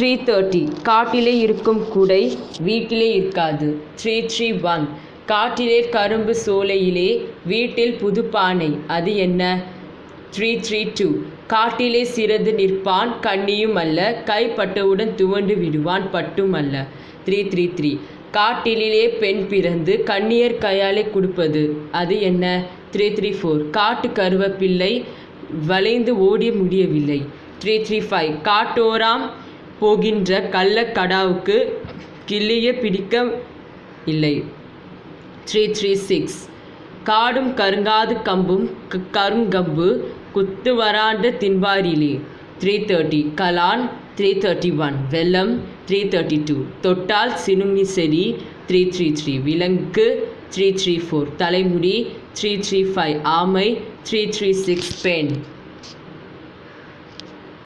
330 காட்டிலே இருக்கும் குடை வீட்டிலே இருக்காது. 331 காட்டிலே கரும்பு சோலையிலே வீட்டில் புதுப்பானை அது என்ன? 332 காட்டிலே சிறந்து நிற்பான் கண்ணியும் அல்ல கைப்பட்டவுடன் துவண்டு விடுவான் பட்டும் அல்ல. 333 காட்டிலே பெண் பிறந்து கண்ணியர் கையாலே கொடுப்பது அது என்ன? 334 காட்டு கருவேப்பிள்ளை வளைந்து ஓடி முடியவில்லை. 335 காட்டோராம் போகின்ற கள்ளக்கடாவுக்கு கிள்ளிய பிடிக்க இல்லை. 336 காடும் கருங்காது கம்பும் கருங்கம்பு குத்து வராண்ட தின்பாரிலே. 330 கலான். 331 வெள்ளம். 332 தொட்டால் சினுங்கி செடி. 333 விலங்கு. 334 தலைமுடி. 335 ஆமை. 336 பெண்.